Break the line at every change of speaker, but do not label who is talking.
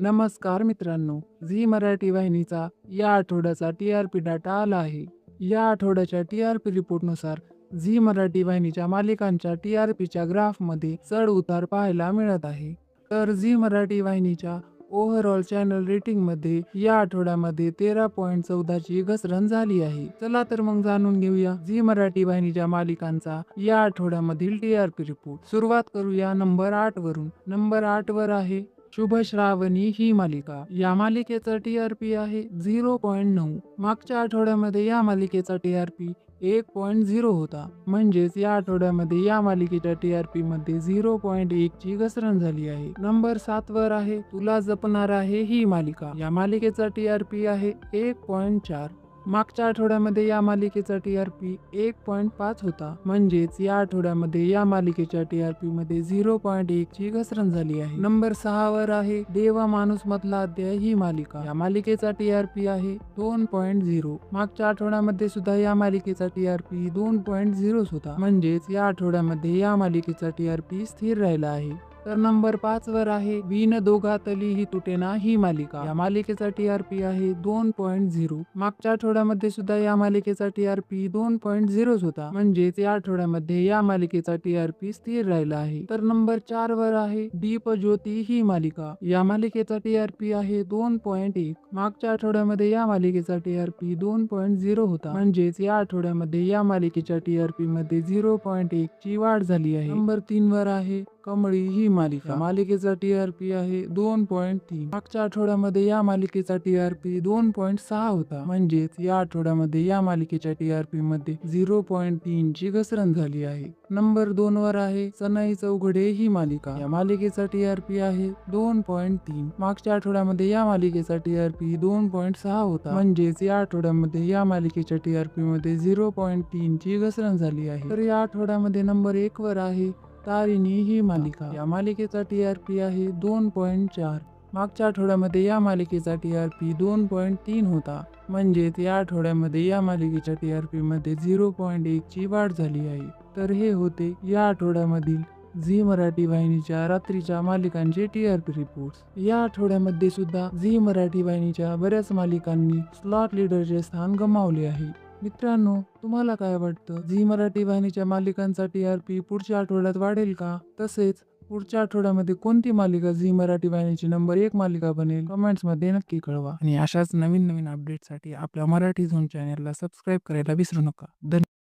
नमस्कार मित्रांनो, झी मराठी वाहिनीचा या आठवड्याचा टी-आर-पी डाटा आला आहे. या आठवड्याच्या टी-आर-पी रिपोर्टनुसार झी मराठी वाहिनीच्या मालिकांच्या टी-आर-पीच्या ग्राफमध्ये चढ उतार पाहायला मिळत आहे. तर झी मराठी वाहिनीच्या ओव्हरऑल चॅनल रेटिंगमध्ये या आठवड्यामध्ये 13.14 ची घसरण झाली आहे. चला तर मग जाणून घेऊया झी मराठी वाहिनीच्या मालिकांचा या आठवड्यामधील टी-आर-पी रिपोर्ट. सुरुवात करूया नंबर 8 वरून. नंबर 8 वर आहे शुभ श्रावणी ही मालिका. या मालिकेचा टी-आर-पी आहे 0.9. मागच्या आठवड्यामध्ये या मालिकेचा टी-आर-पी 1.0 होता. म्हणजेच या आठवड्यामध्ये या मालिकेच्या टी-आर-पी मध्ये 0.1 ची घसरण झाली आहे. नंबर 7 वर आहे तुला जपणार आहे ही मालिका. या मालिकेचा टी-आर-पी आहे 1.4. मागच्या आठवड्यामध्ये या मालिकेचा टी-आर-पी 1.5 होता. म्हणजेच या आठवड्यामध्ये या मालिकेच्या टी-आर-पी मध्ये 0.1 ची घसरण झाली आहे. नंबर 6 वर आहे देवा माणूस मधला अध्याय ही मालिका. या मालिकेचा टी-आर-पी आहे 2.0. मागच्या आठवड्यामध्ये सुद्धा या मालिकेचा टी-आर-पी 2.0 होता. म्हणजेच या आठवड्यामध्ये या मालिकेचा टी-आर-पी स्थिर राहिला आहे. तर नंबर 5 वर आहे विण दोघातली ही तुटेना ही मालिका. या मालिकेचा टी-आर-पी आहे 2.0. मागच्या आठवड्यामध्ये सुद्धा या मालिकेचा टी-आर-पी 2.0 होता. म्हणजेच या आठवड्यामध्ये या मालिकेचा टी-आर-पी स्थिर राहिला आहे. तर नंबर 4 वर आहे दीप ज्योती ही मालिका. या मालिकेचा टी-आर-पी आहे 2.1. मागच्या आठवड्यामध्ये या मालिकेचा टी-आर-पी 2.0 होता. म्हणजेच या आठवड्यामध्ये या मालिकेच्या टी-आर-पी मध्ये 0.1 ची वाढ झाली आहे. नंबर 3 वर आहे कमळी ही मालिका. मालिकेचा टी-आर-पी आहे 2.3. मागच्या आठवड्यामध्ये या मालिकेचा टी-आर-पी 2.6 होता. म्हणजेच या आठवड्यामध्ये या मालिकेच्या टी-आर-पी मध्ये 0.3 ची घसरण झाली आहे. नंबर 2 वर आहे सनई चौघडे ही मालिका. या मालिकेचा टी-आर-पी आहे 2.3. मागच्या आठवड्यामध्ये या मालिकेचा टी-आर-पी 2.6 होता. म्हणजेच या आठवड्यामध्ये या मालिकेच्या टी-आर-पी मध्ये 0.3 ची घसरण झाली आहे. तर या आठवड्यामध्ये नंबर 1 वर आहे तारिणी ही मालिका. या मालिकेचा टी-आर-पी आहे 2.4. मागच्या आठवड्यामध्ये या मालिकेचा टी-आर-पी 2.3 होता. म्हणजेच या आठवड्यामध्ये या मालिकेच्या टी-आर-पी मध्ये 0.1 ची वाढ झाली आहे. तर हे होते या आठवड्यामधील झी मराठी वाहिनीच्या रात्रीच्या मालिकांचे टी-आर-पी रिपोर्ट्स. या आठवड्यामध्ये सुद्धा झी मराठी वाहिनीच्या बऱ्याच मालिकांनी स्लॉट लीडरचे स्थान गमावले आहे. मित्रांनो, तुम्हाला काय वाटतं, झी मराठी वाहिनीच्या मालिकांचा टी-आर-पी पुढच्या आठवड्यात वाढेल का? तसेच पुढच्या आठवड्यामध्ये कोणती मालिका झी मराठी वाहिनीची नंबर 1 मालिका बनेल? कमेंट्स मध्ये नक्की कळवा. आणि अशाच नवीन नवीन अपडेटसाठी आपल्या मराठी झोन चॅनलला सबस्क्राईब करायला विसरू नका. धन्यवाद.